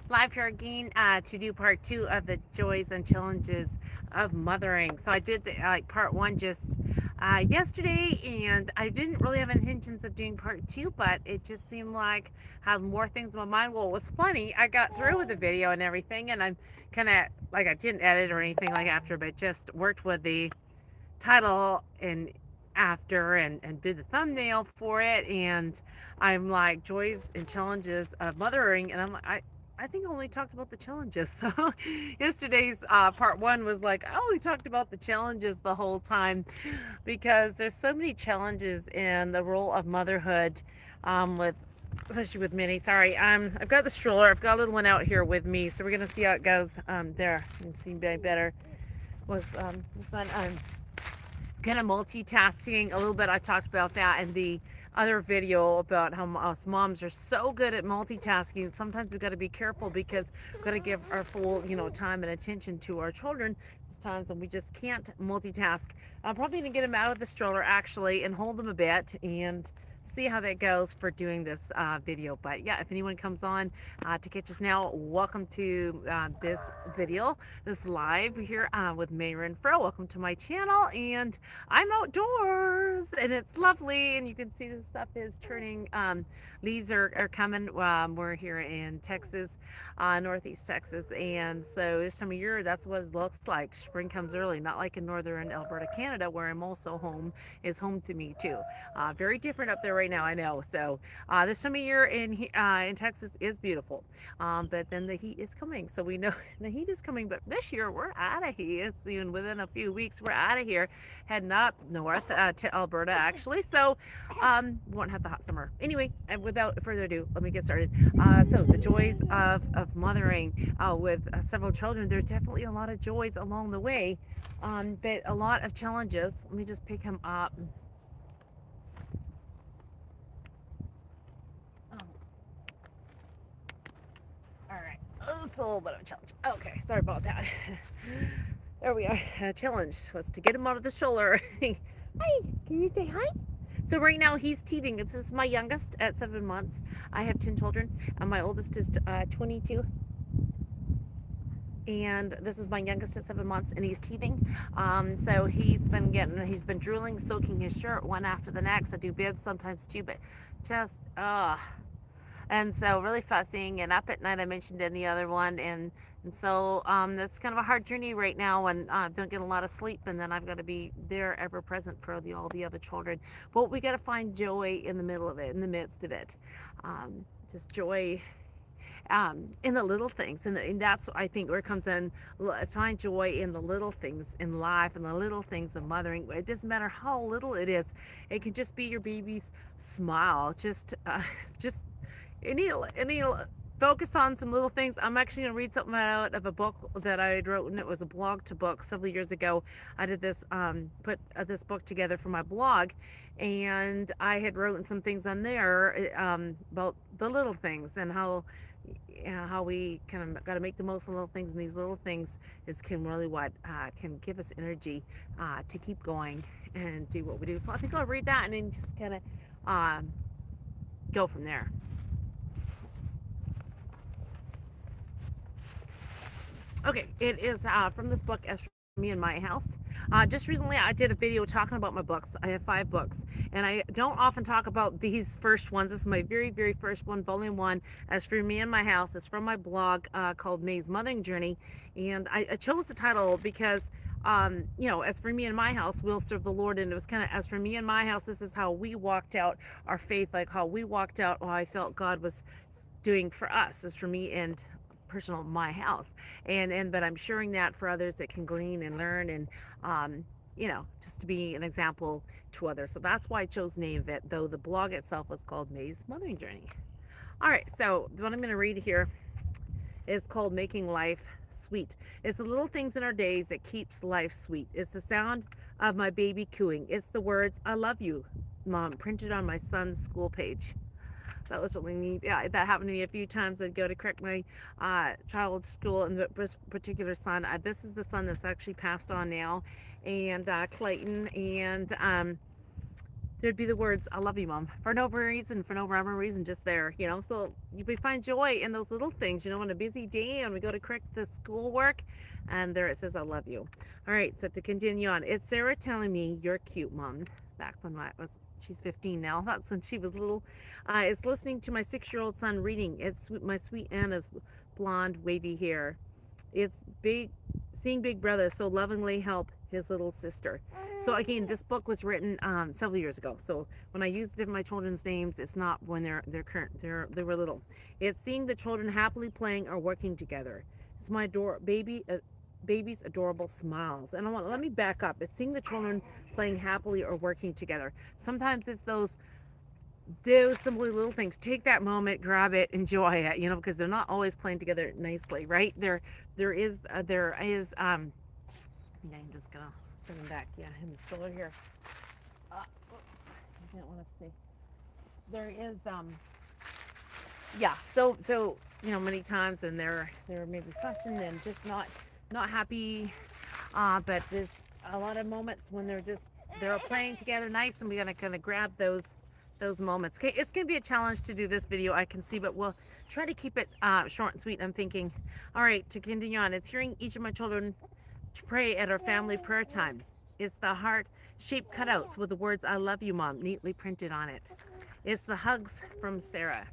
live here again to do part two of the joys and challenges of mothering. So I did part one just yesterday, and I didn't really have intentions of doing part two, but it just seemed like I had more things in my mind. Well, it was funny. I got through with the video and everything, and I'm kind of like I didn't edit or anything like after, but just worked with the title and after and did the thumbnail for it, and I'm like joys and challenges of mothering, and I'm like I think I only talked about the challenges. So yesterday's part one was like I only talked about the challenges the whole time because there's so many challenges in the role of motherhood, with especially with Minnie. Sorry, I've got the stroller. I've got a little one out here with me, so we're gonna see how it goes. There, you can see better. Was the son kind of multitasking a little bit. I talked about that in the other video about how us moms are so good at multitasking. Sometimes we've got to be careful because we've got to give our full, time and attention to our children. There's times when we just can't multitask. I'm probably going to get them out of the stroller actually and hold them a bit and see how that goes for doing this video. But yeah, if anyone comes on to catch us now, welcome to this video, this live here with Mae Renfroe. Welcome to my channel, and I'm outdoors and it's lovely, and you can see the stuff is turning. Leaves are coming. We're here in Texas, northeast Texas, and so this time of year that's what it looks like. Spring comes early, not like in northern Alberta, Canada, where I'm also home, is home to me too. Very different up there right now, I know. So this time of year in Texas is beautiful, but then the heat is coming. So we know the heat is coming, but this year we're out of here soon. Within a few weeks, we're out of here, heading up north to Alberta, actually. So we won't have the hot summer. Anyway, and without further ado, let me get started. So the joys of mothering with several children. There's definitely a lot of joys along the way, but a lot of challenges. Let me just pick him up. All right, oh, it's a little bit of a challenge. Okay, sorry about that. There we are. Challenge was to get him out of the stroller. Hi, can you say hi? So right now he's teething. This is my youngest at 7 months. I have 10 children. My oldest is 22. And this is my youngest at 7 months, and he's teething. So he's been drooling, soaking his shirt one after the next. I do bibs sometimes too, but just, and so really fussing and up at night. I mentioned in the other one, and so that's kind of a hard journey right now, and don't get a lot of sleep, and then I've got to be there ever present for all the other children. But we got to find joy in the middle of it, in the midst of it. Just joy in the little things, and that's I think where it comes in. Find joy in the little things in life, and the little things of mothering. It doesn't matter how little it is. It can just be your baby's smile. Just any focus on some little things. I'm actually going to read something out of a book that I had wrote, and it was a blog to book several years ago. I did this, put this book together for my blog, and I had written some things on there about the little things and how we kind of got to make the most of little things, and these little things can really what can give us energy to keep going and do what we do. So I think I'll read that and then just kind of go from there. Okay, it is from this book, As For Me in My House. Just recently I did a video talking about my books. I have 5 books, and I don't often talk about these first ones. This is my very first one, volume 1, As For Me in My House. It's from my blog called Mae's Mothering Journey, and I chose the title because as for me and my house, we'll serve the Lord. And it was kind of, as for me and my house, this is how we walked out our faith, like how we walked out what I felt God was doing for us. As for me and personal my house, but I'm sharing that for others that can glean and learn, and just to be an example to others. So that's why I chose the name of it, though the blog itself was called Mae's Mothering Journey. All right, so what I'm going to read here is called Making Life Sweet. It's the little things in our days that keeps life sweet. It's the sound of my baby cooing. It's the words, "I love you, Mom," printed on my son's school page. That was really neat. Yeah, that happened to me a few times. I'd go to correct my child's school, and this particular son, this is the son that's actually passed on now, and Clayton, and there'd be the words, I love you, Mom, for no reason, for no rhyme or reason, just there, you know. So we find joy in those little things, you know, on a busy day and we go to correct the schoolwork and there it says, I love you. All right, so to continue on, it's Sarah telling me, you're cute, Mom. Back when I was, she's 15 now. That's when she was little. It's listening to my 6-year-old son reading. It's my sweet Anna's blonde, wavy hair. It's big, seeing Big Brother so lovingly help his little sister. So again, this book was written several years ago. So when I used my children's names, it's not when they're current. They were little. It's seeing the children happily playing or working together. It's my baby's adorable smiles. And let me back up. It's seeing the children playing happily or working together. Sometimes it's those simply little things. Take that moment, grab it, enjoy it, you know, because they're not always playing together nicely, right? There is I think I'm just gonna send him back. Yeah, him still here. I didn't want to see. There is yeah, so you know, many times when they're maybe fussing and just not happy, but there's a lot of moments when they're playing together nice, and we're gonna kind of grab those moments. Okay, it's gonna be a challenge to do this video, I can see, but we'll try to keep it short and sweet. I'm thinking, all right, to continue on, it's hearing each of my children pray at our family prayer time. It's the heart-shaped cutouts with the words "I love you, Mom" neatly printed on it. It's the hugs from Sarah.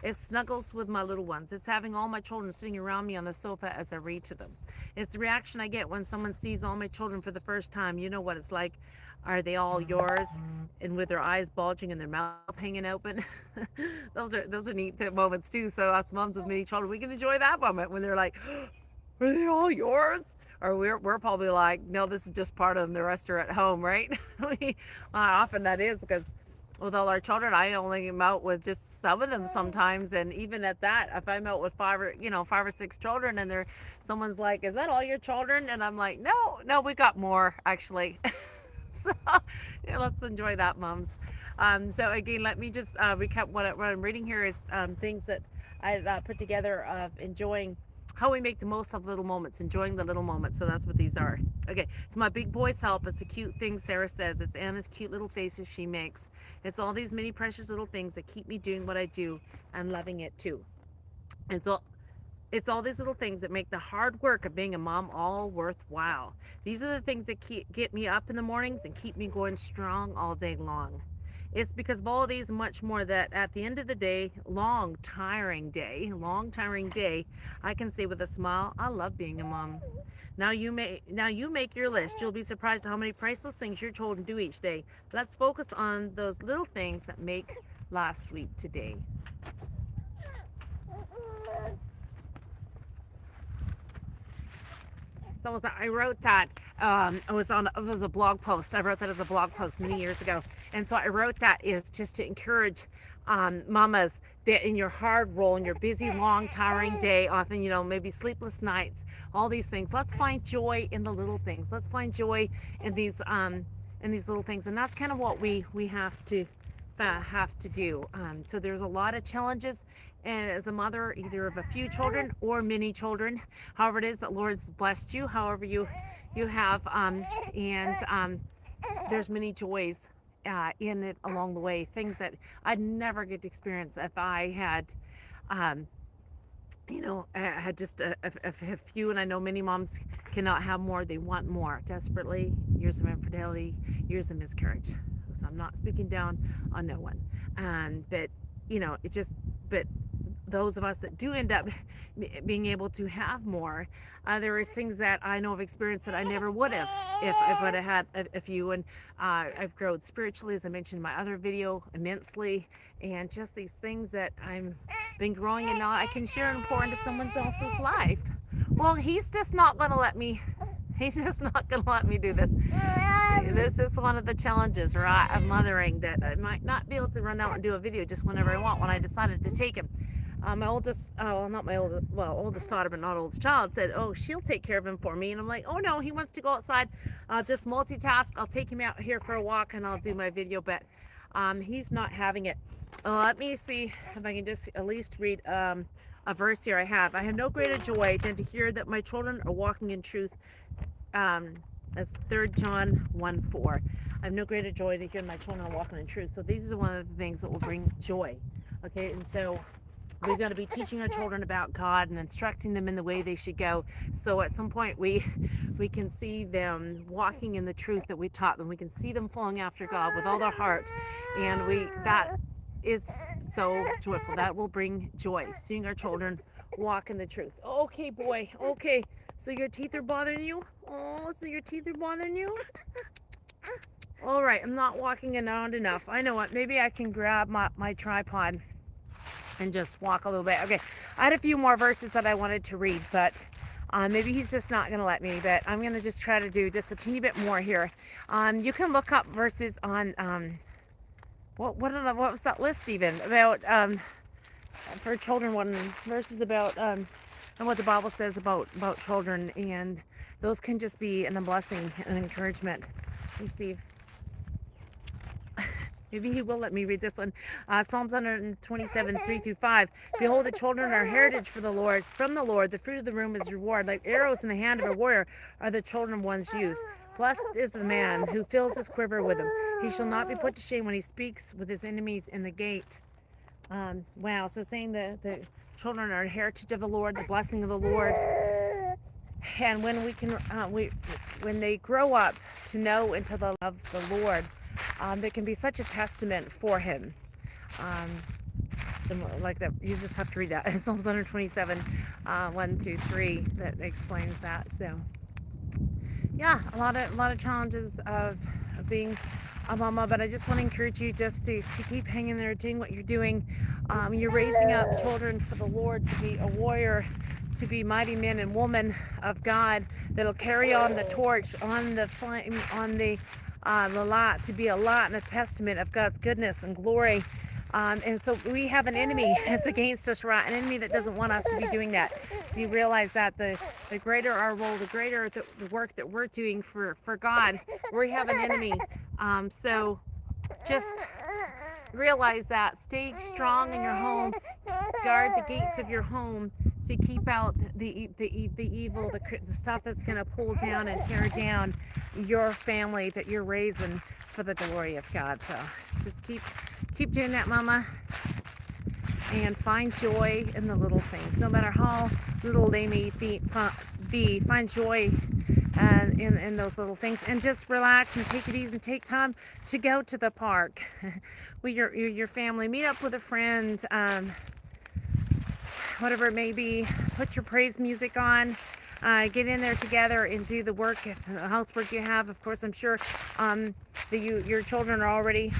It's snuggles with my little ones. It's having all my children sitting around me on the sofa as I read to them. It's the reaction I get when someone sees all my children for the first time. You know what it's like. Are they all yours? And with their eyes bulging and their mouth hanging open. those are neat moments too. So us moms with many children, we can enjoy that moment when they're like, are they all yours? Or we're probably like, no, this is just part of them. The rest are at home, right? Often that is, because with all our children, I only am out with just some of them sometimes, and even at that, if I'm out with 5 or 6 children, and someone's like, "Is that all your children?" and I'm like, "No, we got more actually." So yeah, let's enjoy that, moms. So again, let me just recap what I'm reading here is things that I put together of enjoying how we make the most of little moments, enjoying the little moments. So that's what these are. Okay, so my big boys help. It's the cute things Sarah says. It's Anna's cute little faces she makes. It's all these many precious little things that keep me doing what I do and loving it too. And so it's all these little things that make the hard work of being a mom all worthwhile. These are the things that get me up in the mornings and keep me going strong all day long. It's because of all of these and much more that at the end of the day, long, tiring day, I can say with a smile, I love being a mom. Now you make your list. You'll be surprised at how many priceless things your children do each day. Let's focus on those little things that make life sweet today. So I wrote that, it was a blog post. I wrote that as a blog post many years ago. And so I wrote that is just to encourage mamas that in your hard role, in your busy, long, tiring day, often, you know, maybe sleepless nights, all these things. Let's find joy in the little things. Let's find joy in these little things. And that's kind of what we have to do. So there's a lot of challenges, and as a mother, either of a few children or many children, however it is that Lord's blessed you, however you have, there's many joys in it along the way, things that I'd never get to experience if I had I had just a few, and I know many moms cannot have more. They want more desperately. Years of infidelity, years of miscarriage. So I'm not speaking down on no one, but but those of us that do end up being able to have more, there is things that I know of experience that I never would have if I would have had a few. And I've grown spiritually, as I mentioned in my other video, immensely, and just these things that I'm been growing, and now I can share and pour into someone else's life. Well, he's just not going to let me. He's just not going to let me do this. This is one of the challenges, right, of mothering, that I might not be able to run out and do a video just whenever I want. When I decided to take him, my oldest, oldest daughter, but not oldest child, said, "Oh, she'll take care of him for me." And I'm like, "Oh no, he wants to go outside. I'll just multitask. I'll take him out here for a walk and I'll do my video." But he's not having it. Let me see if I can just at least read a verse here. I have no greater joy than to hear that my children are walking in truth. That's 3 John 1:4. I have no greater joy to hear my children walking in truth. So these are one of the things that will bring joy. Okay, and so we're going to be teaching our children about God and instructing them in the way they should go. So at some point we can see them walking in the truth that we taught them. We can see them following after God with all their heart, and that is so joyful. That will bring joy, seeing our children walk in the truth. Okay, boy. Okay. So your teeth are bothering you? Oh, so your teeth are bothering you? All right, I'm not walking around enough. I know what. Maybe I can grab my tripod and just walk a little bit. Okay, I had a few more verses that I wanted to read, but maybe he's just not going to let me. But I'm going to just try to do just a teeny bit more here. You can look up verses on what was that list even about for children? One verses about and what the Bible says about children, and those can just be a blessing and encouragement. Let me see. Maybe he will let me read this one. Psalms 127, 3-5. Behold, the children are heritage for the Lord. From the Lord, the fruit of the womb is reward. Like arrows in the hand of a warrior are the children of one's youth. Blessed is the man who fills his quiver with them. He shall not be put to shame when he speaks with his enemies in the gate. Wow. So saying the children are a heritage of the Lord, the blessing of the Lord. And when we can, when they grow up to know and to love the Lord, there can be such a testament for him. Like that, you just have to read that. Psalms 127, 1-3, that explains that. So, yeah, a lot of challenges of being a mama, but I just want to encourage you just to keep hanging there, doing what you're doing. You're raising up children for the Lord to be a warrior, to be mighty men and women of God that'll carry on the torch, on the flame, on the light, to be a light and a testament of God's goodness and glory. And so we have an enemy that's against us, right? An enemy that doesn't want us to be doing that. You realize that the greater our role, the greater the work that we're doing for God, we have an enemy. So just realize that. Stay strong in your home. Guard the gates of your home to keep out the evil, the stuff that's going to pull down and tear down your family that you're raising for the glory of God. So just keep doing that, Mama, and find joy in the little things, no matter how little they may be. Find joy in those little things, and just relax and take it easy and take time to go to the park with your family. Meet up with a friend, whatever it may be. Put your praise music on. Get in there together and do the work, the housework you have. Of course, I'm sure that your children are already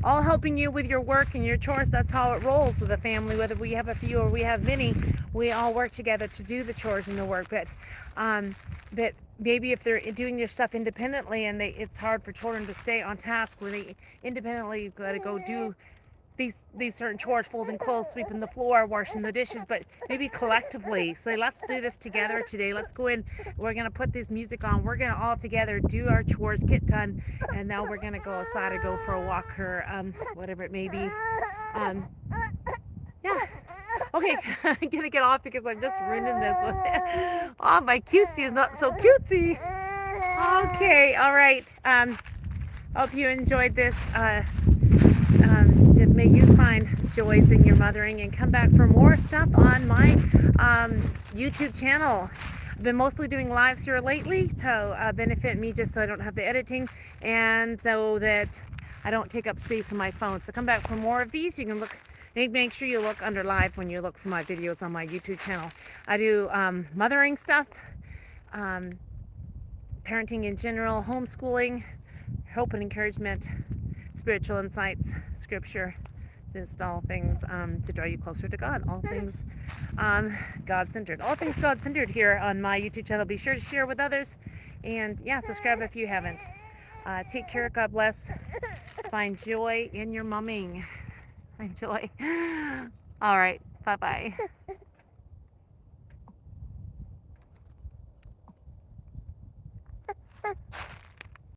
all helping you with your work and your chores. That's how it rolls with a family. Whether we have a few or we have many, we all work together to do the chores and the work. But maybe if they're doing their stuff independently, and it's hard for children to stay on task when they independently got to go do these certain chores, folding clothes, sweeping the floor, washing the dishes, but maybe collectively say, let's do this together today. Let's go in, we're going to put this music on, we're going to all together do our chores, get done, and now we're going to go outside or go for a walk or whatever it may be. Yeah. Okay, I'm going to get off because I'm just ruining this one. Oh, my cutesy is not so cutesy. Okay, all right. Hope you enjoyed this. May you find joys in your mothering, and come back for more stuff on my YouTube channel. I've been mostly doing lives here lately to benefit me, just so I don't have the editing and so that I don't take up space on my phone. So come back for more of these. You can look, make sure you look under live when you look for my videos on my YouTube channel. I do mothering stuff, parenting in general, homeschooling, hope and encouragement, spiritual insights, scripture, just all things to draw you closer to God. All things God-centered. All things God-centered here on my YouTube channel. Be sure to share with others, and yeah, subscribe if you haven't. Take care. God bless. Find joy in your mumming. Find joy. All right. Bye-bye.